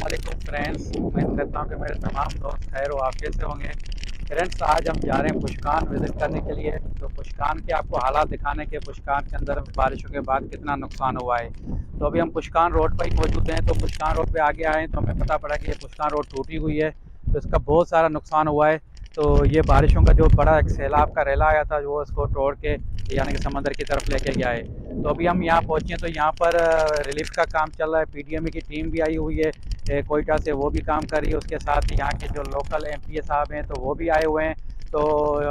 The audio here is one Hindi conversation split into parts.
वालेकुम फ्रेंड्स, उम्मीद करता हूँ कि मेरे तमाम दोस्त खैर वाफियत से होंगे। फ्रेंड्स, आज हम जा रहे हैं पुशकान विज़िट करने के लिए। तो पुशकान के आपको हालात दिखाने के, पुशकान के अंदर बारिशों के बाद कितना नुकसान हुआ है। तो अभी हम पुशकान रोड पर ही मौजूद हैं। तो पुशकान रोड पे आगे आए तो हमें पता पड़ा कि ये पुशकान रोड टूटी हुई है, तो इसका बहुत सारा नुकसान हुआ है। तो ये बारिशों का जो बड़ा एक सैलाब का रेला आया था, जो इसको तोड़ के यानी कि समंदर की तरफ लेके गया है। तो अभी हम यहाँ पहुँचे तो यहाँ पर रिलीफ का काम चल रहा है। पीडीएमए की टीम भी आई हुई है कोयटा से, वो भी काम कर रही है। उसके साथ यहाँ के जो लोकल एमपीए साहब हैं तो वो भी आए हुए हैं। तो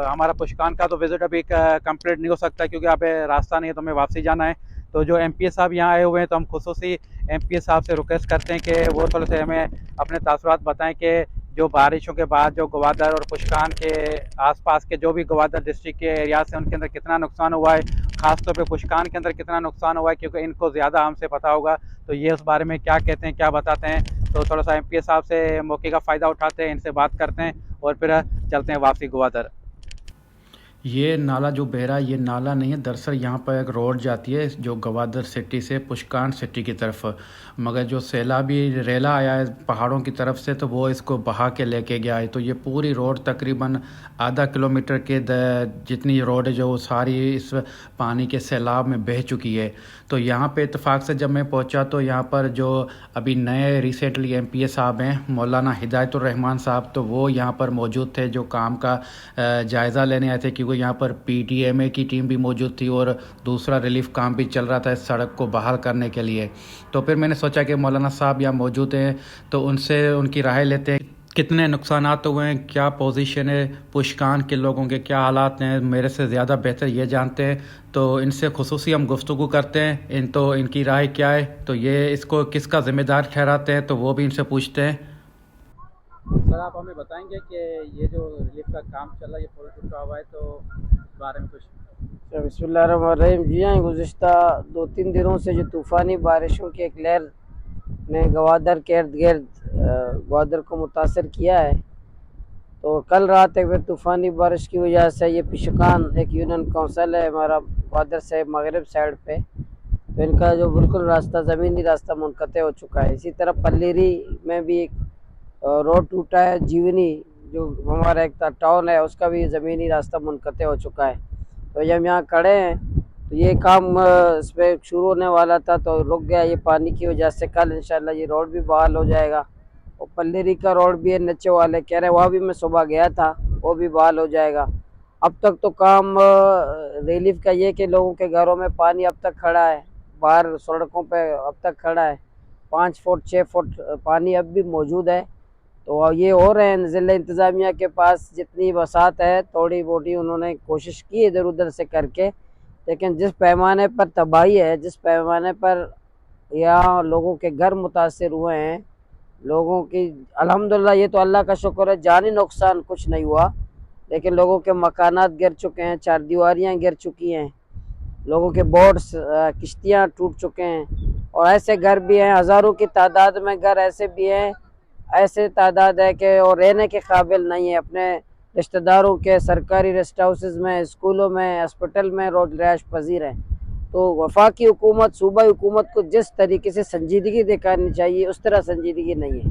हमारा पुशकान का तो विज़िट अभी कंप्लीट नहीं हो सकता, क्योंकि यहाँ पे रास्ता नहीं है, तो हमें वापसी जाना है। तो जो एमपीए साहब यहाँ आए हुए हैं, तो हम खुसूसी एमपीए साहब से रिक्वेस्ट करते हैं कि वो थोड़े से हमें अपने तासुरात बताएं कि जो बारिशों के बाद जो गवादर और पुशकान के आसपास के जो भी गवादर डिस्ट्रिक्ट के एरिया से उनके अंदर कितना नुकसान हुआ है, ख़ासतौर पे पुशकान के अंदर कितना नुकसान हुआ है, क्योंकि इनको ज़्यादा हमसे पता होगा। तो ये उस बारे में क्या कहते हैं, क्या बताते हैं। तो थोड़ा सा एमपीए साहब से मौके का फ़ायदा उठाते हैं, इनसे बात करते हैं और फिर चलते हैं वापसी गवादर। ये नाला जो बह रहा है, ये नाला नहीं है। दरअसल यहाँ पर एक रोड जाती है जो गवादर सिटी से पुशकान सिटी की तरफ, मगर जो सैलाबी रेला आया है पहाड़ों की तरफ से, तो वो इसको बहा के लेके गया है। तो ये पूरी रोड तकरीबन आधा किलोमीटर के जितनी रोड है, जो वो सारी इस पानी के सैलाब में बह चुकी है। तो यहाँ पे इत्तेफाक से जब मैं पहुँचा तो यहाँ पर जो अभी नए रिसेंटली एमपीए साहब हैं, मौलाना हिदायतुर रहमान साहब, तो वो यहाँ पर मौजूद थे, जो काम का जायज़ा लेने आए थे, क्योंकि यहाँ पर पीटीएमए की टीम भी मौजूद थी और दूसरा रिलीफ काम भी चल रहा था इस सड़क को बहाल करने के लिए। तो फिर मैंने सोचा कि मौलाना साहब यहाँ मौजूद हैं, तो उनसे उनकी राय लेते हैं कितने नुकसानात हुए हैं, क्या पोजीशन है पुशकान के लोगों के, क्या हालात हैं, मेरे से ज़्यादा बेहतर ये जानते हैं। तो इनसे खुसूसी हम गुफ्तगू करते हैं, इनकी राय क्या है, तो ये इसको किसका ज़िम्मेदार ठहराते हैं, तो वो भी इनसे पूछते हैं। सर, आप हमें बताएंगे कि ये जो रिलीफ का काम चल रहा है, ये पूरा टूटा हुआ है, तो इस बारे में कुछ। अच्छा, बिस्मिल्लाहिर्रहमानिर्रहीम। जी हाँ, गुज़िश्ता 2-3 दिनों से जो तूफ़ानी बारिशों की एक लहर ने गवादर के इर्द गिर्द गवादर को मुतासर किया है। तो कल रात एक फिर तूफ़ानी बारिश की वजह से ये पिशकान एक यूनियन काउंसिल है हमारा गवादर से मगरब साइड पे, तो इनका जो बिल्कुल रास्ता ज़मीनी रास्ता मुनक़ते हो चुका है। इसी तरह पल्लेरी में भी एक रोड टूटा है। जीवनी जो हमारा एक टाउन है, उसका भी ज़मीनी रास्ता मुनक़ते हो चुका है। तो जब यहाँ खड़े हैं तो ये काम इस पर शुरू होने वाला था, तो रुक गया ये पानी की वजह से। कल इंशाल्लाह ये रोड भी बहाल हो जाएगा। और पल्लेरी का रोड भी है, नीचे वाले कह रहे हैं, वहाँ भी मैं सुबह गया था, वो भी बहाल हो जाएगा। अब तक तो काम रिलीफ का ये कि लोगों के घरों में पानी अब तक खड़ा है, बाहर सड़कों पे अब तक खड़ा है। 5 फुट 6 फुट पानी अब भी मौजूद है। तो ये हो रहे हैं, ज़िला इंतज़ामिया के पास जितनी वसात है थोड़ी मोटी उन्होंने कोशिश की इधर उधर से करके, लेकिन जिस पैमाने पर तबाही है, जिस पैमाने पर यहाँ लोगों के घर मुतासर हुए हैं, लोगों की अल्हम्दुलिल्लाह, ये तो अल्लाह का शुक्र है, जानी नुकसान कुछ नहीं हुआ, लेकिन लोगों के मकानात गिर चुके हैं, चार दीवारियाँ गिर चुकी हैं, लोगों के बोट्स किश्तियाँ टूट चुके हैं। और ऐसे घर भी हैं, हज़ारों की तादाद में घर ऐसे भी हैं, ऐसे तादाद है कि और रहने के काबिल नहीं है। अपने रिश्तेदारों के सरकारी रेस्ट हाउसेस में, स्कूलों में, हॉस्पिटल में रोज रिहाइश पजीर हैं। तो वफाकी हुकूमत, सूबाई हुकूमत को जिस तरीके से संजीदगी दिखानी चाहिए उस तरह संजीदगी नहीं है।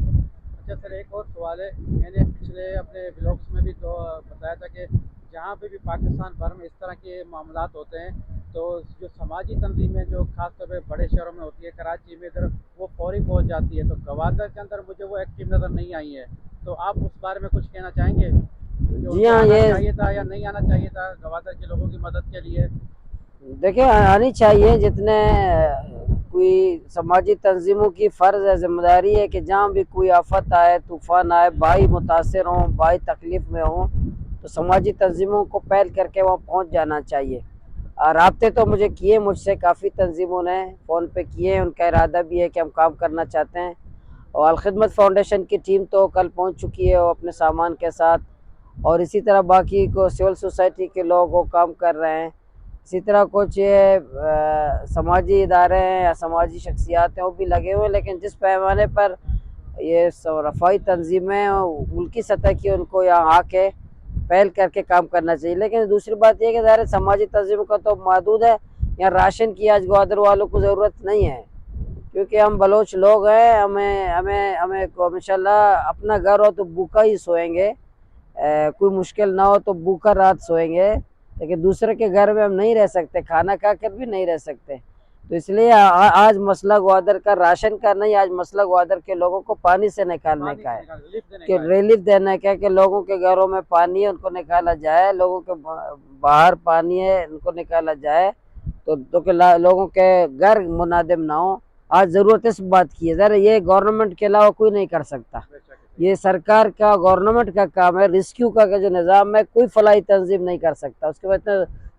अच्छा सर, एक और सवाल है। मैंने पिछले अपने ब्लॉग्स में भी तो बताया था कि जहाँ पे भी पाकिस्तान भर में इस तरह के मामलात होते हैं, तो जो समाजी तंजीमें जो खास तौर पे बड़े शहरों में होती है, कराची में इधर, वो फौरी पहुँच जाती है। तो गवादर के अंदर मुझे वो एक्टिव नज़र नहीं आई है। तो आप उस बारे में कुछ कहना चाहेंगे कि जी उनको हाँ, आना ये चाहिए था या नहीं आना चाहिए था गवादर के लोगों की मदद के लिए? देखिए, आनी चाहिए। जितने कोई समाजी तंजीमों की फ़र्ज़ है, ज़िम्मेदारी है कि जहाँ भी कोई आफत आए, तूफ़ान आए, भाई मुतासर हों, भाई तकलीफ़ में हों, तो समाजी तंजीमों को पहल करके वहाँ पहुँच जाना चाहिए। राब्ते तो मुझे किए, मुझसे काफ़ी तंजीमों ने फ़ोन पे किए, उनका इरादा भी है कि हम काम करना चाहते हैं। और अलखिदमत फाउंडेशन की टीम तो कल पहुँच चुकी है वो अपने सामान के साथ, और इसी तरह बाकी को सिविल सोसाइटी के लोग वो काम कर रहे हैं। इसी तरह कुछ ये समाजी इदारे हैं या समाजी शख्सियात हैं, वो भी लगे हुए हैं। लेकिन जिस पैमाने पर ये रफ़ाई तंजीमें मुल्की सतह की, उनको यहाँ आके पहल करके काम करना चाहिए। लेकिन दूसरी बात यह कि ज़ाहिर समाजी तंजीमों का तो महदूद है, यहाँ राशन की आज ग्वादर वालों को ज़रूरत नहीं है, क्योंकि हम बलोच लोग हैं, हमें हमें हमें इंशाल्लाह अपना घर हो तो भूखा ही सोएंगे, कोई मुश्किल ना हो तो भूखा रात सोएंगे, लेकिन दूसरे के घर में हम नहीं रह सकते, खाना खा कर भी नहीं रह सकते। तो इसलिए आज मसला ग्वादर का राशन का नहीं, आज मसला ग्वादर के लोगों को पानी से निकालने का है, कि रिलीफ देने का है, कि लोगों के घरों में पानी है उनको निकाला जाए, लोगों के बाहर पानी है उनको निकाला जाए, तो कि लोगों के घर मुनादिम ना हो। आज ज़रूरत इस बात की है, ज़रा ये गवर्नमेंट के अलावा कोई नहीं कर सकता, ये सरकार का गवर्नमेंट का काम है। रेस्क्यू का जो निज़ाम है कोई फलाही तंजीम नहीं कर सकता, उसके बाद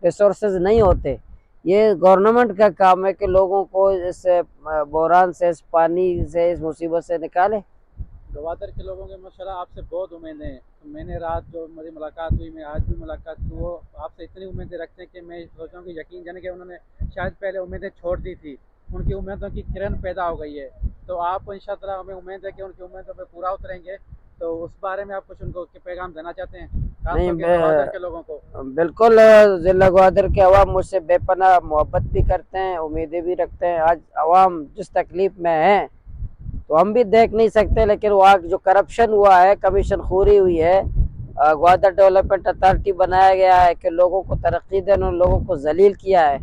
रिसोर्सेज नहीं होते। ये गवर्नमेंट का काम है कि लोगों को इस बहरान से, इस पानी से, इस मुसीबत से निकाले। गवादर के लोगों के माशाल्लाह आपसे बहुत उम्मीदें हैं। तो मैंने रात जो मेरी मुलाकात हुई, मैं आज भी मुलाकात की, वो आपसे इतनी उम्मीदें रखते हैं कि मैं सोच रहा हूँ कि यकीन जाने कि उन्होंने शायद पहले उम्मीदें छोड़ दी थी, उनकी उम्मीदों की किरण पैदा हो गई है। तो आप इंशाअल्लाह हमें उम्मीद है कि उनकी उम्मीदों पर पूरा उतरेंगे। तो उस बारे में आप कुछ उनको पैगाम देना चाहते हैं, नहीं, खासतौर के गवादर के लोगों को? बिल्कुल, ज़िला ग्वादर के अवाम मुझसे बेपनाह मोहब्बत भी करते हैं, उम्मीदें भी रखते हैं। आज अवाम जिस तकलीफ़ में है तो हम भी देख नहीं सकते, लेकिन वहाँ जो करप्शन हुआ है, कमीशन खोरी हुई है, ग्वादर डेवलपमेंट अथॉरिटी बनाया गया है कि लोगों को तरक्की देने, उन लोगों को जलील किया है।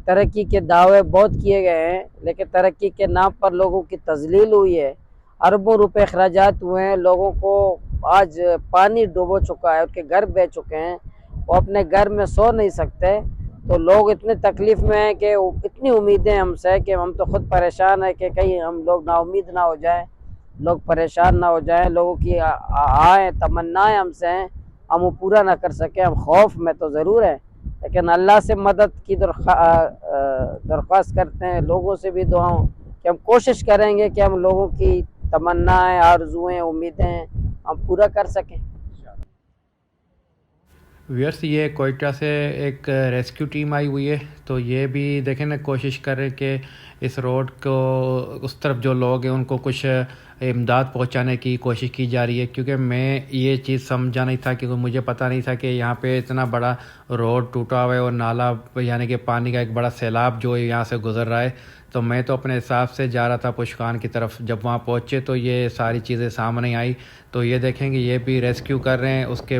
तरक्की के दावे बहुत किए गए हैं, लेकिन तरक्की के नाम पर लोगों की तजलील हुई है, अरबों रुपए अखराजात हुए हैं, लोगों को आज पानी डुबो चुका है, उनके घर बह चुके हैं, वो अपने घर में सो नहीं सकते। तो लोग इतने तकलीफ़ में हैं कि इतनी उम्मीदें हमसे कि हम तो ख़ुद परेशान है कि कहीं हम लोग नाउम्मीद ना हो जाएं, लोग परेशान ना हो जाएं, लोगों की आए तमन्नाएं हमसे हैं, हम वो पूरा ना कर सकें। हम खौफ में तो ज़रूर हैं, लेकिन अल्लाह से मदद की दरख्वास्त करते हैं, लोगों से भी दुआओं कि हम कोशिश करेंगे कि हम लोगों की तमन्नाएं, आरजुएं, उम्मीदें हम पूरा कर सकें। व्यर्स ये कोयटा से एक रेस्क्यू टीम आई हुई है, तो ये भी देखें ना, कोशिश करें कि इस रोड को उस तरफ जो लोग हैं उनको कुछ इमदाद पहुंचाने की कोशिश की जा रही है। क्योंकि मैं ये चीज़ समझा नहीं था, क्योंकि मुझे पता नहीं था कि यहाँ पे इतना बड़ा रोड टूटा हुआ है और नाला, यानी कि पानी का एक बड़ा सैलाब जो यहाँ से गुज़र रहा है। तो मैं तो अपने हिसाब से जा रहा था पुशकान की तरफ, जब वहाँ पहुँचे तो ये सारी चीज़ें सामने आई। तो ये देखेंगे ये भी रेस्क्यू कर रहे हैं। उसके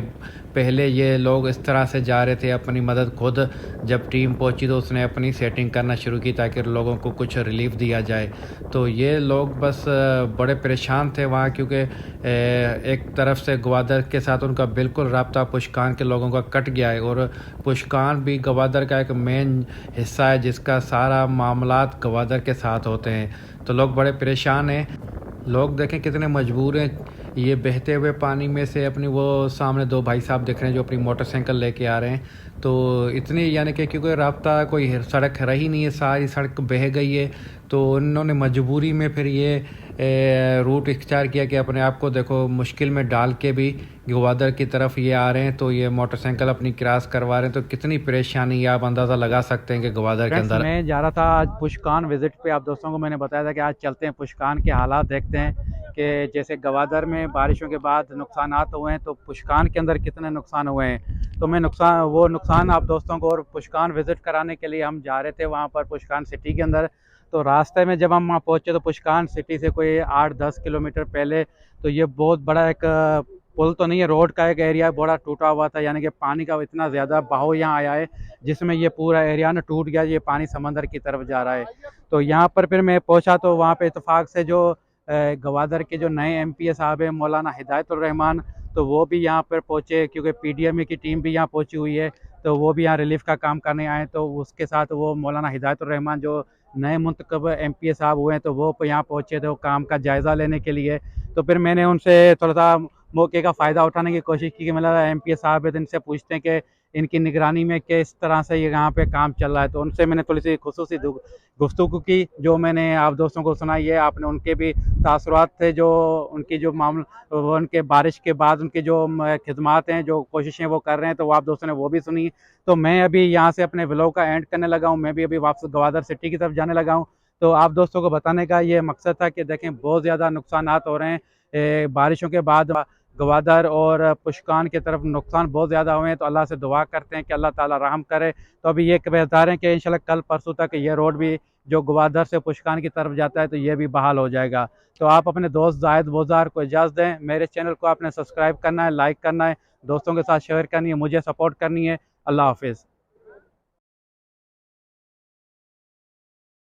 पहले ये लोग इस तरह से जा रहे थे अपनी मदद खुद, जब टीम पहुंची तो उसने अपनी सेटिंग करना शुरू की ताकि लोगों को कुछ रिलीफ दिया जाए। तो ये लोग बस बड़े परेशान थे वहाँ, क्योंकि एक तरफ से ग्वादर के साथ उनका बिल्कुल रब्ता पुशकान के लोगों का कट गया है, और पुशकान भी ग्वादर का एक मेन हिस्सा है जिसका सारा मामलात ग्वादर के साथ होते हैं। तो लोग बड़े परेशान हैं। लोग देखें कितने मजबूर हैं, ये बहते हुए पानी में से अपनी, वो सामने दो भाई साहब दिख रहे हैं जो अपनी मोटरसाइकिल लेके आ रहे हैं। तो इतनी, यानी कि क्योंकि रास्ता कोई सड़क रही नहीं है, सारी सड़क बह गई है, तो उन्होंने मजबूरी में फिर ये रूट इख्तियार किया कि अपने आप को देखो मुश्किल में डाल के भी ग्वादर की तरफ ये आ रहे हैं। तो ये मोटरसाइकिल अपनी क्रॉस करवा रहे हैं, तो कितनी परेशानी है आप अंदाज़ा लगा सकते हैं कि ग्वादर के अंदर। मैं जा रहा था आज पुशकान विज़िट पे, आप दोस्तों को मैंने बताया था कि आज चलते हैं पुशकान के हालात देखते हैं कि जैसे ग्वादर में बारिशों के बाद नुकसानात हुए हैं, तो पुशकान के अंदर कितने नुकसान हुए हैं। तो मैं वो नुकसान आप दोस्तों को, और पुशकान विज़िट कराने के लिए हम जा रहे थे वहाँ पर पुशकान सिटी के अंदर। तो रास्ते में जब हम वहाँ पहुँचे तो पुशकान सिटी से कोई 8-10 किलोमीटर पहले तो ये बहुत बड़ा एक पुल तो नहीं है, रोड का एक एरिया बड़ा टूटा हुआ था, यानी कि पानी का इतना ज़्यादा बहाव यहाँ आया है जिसमें ये पूरा एरिया ना टूट गया, ये पानी समंदर की तरफ जा रहा है। तो यहाँ पर फिर मैं पहुँचा तो वहाँ पे इत्तेफाक से जो ग्वादर के जो नए MPA साहब हैं मौलाना हिदायतुर रहमान, तो वो भी यहाँ पर पहुँचे, क्योंकि PDMA की टीम भी यहाँ पहुँची हुई है, तो वो भी यहाँ रिलीफ का काम करने आए। तो उसके साथ वो मौलाना हिदायतुर रहमान जो नए मुंतखब MPA साहब हुए हैं, तो वो यहाँ पहुँचे थे वो काम का जायज़ा लेने के लिए। तो फिर मैंने उनसे थोड़ा सा मौके का फ़ायदा उठाने की कोशिश की कि मतलब MPA साहब है तो इनसे पूछते हैं कि इनकी निगरानी में किस तरह से ये यहाँ पे काम चल रहा है। तो उनसे मैंने थोड़ी सी खुसूसी गुफ्तगू की, जो मैंने आप दोस्तों को सुनाई है। आपने उनके भी तासुरात थे, जो उनकी जो मामला, उनके बारिश के बाद उनकी जो खिदमात हैं, जो कोशिशें वो कर रहे हैं, तो वो आप दोस्तों ने वो भी सुनी। तो मैं अभी यहाँ से अपने व्लॉग का एंड करने लगा हूँ, मैं भी अभी वापस ग्वादर सिटी की तरफ जाने लगा हूँ। तो आप दोस्तों को बताने का ये मकसद था कि देखें बहुत ज़्यादा नुकसानात हो रहे हैं बारिशों के बाद ग्वादर और पुशकान की तरफ, नुकसान बहुत ज़्यादा हुए हैं। तो अल्लाह से दुआ करते हैं कि अल्लाह ताला रहम करे। तो अभी ये बेहतर है कि इंशाल्लाह कल परसों तक ये रोड भी जो गवादर से पुशकान की तरफ जाता है, तो ये भी बहाल हो जाएगा। तो आप अपने दोस्त जायद बोज़ार को इजाज़त दें। मेरे चैनल को आपने सब्सक्राइब करना है, लाइक करना है, दोस्तों के साथ शेयर करनी है, मुझे सपोर्ट करनी है। अल्लाह हाफिज़।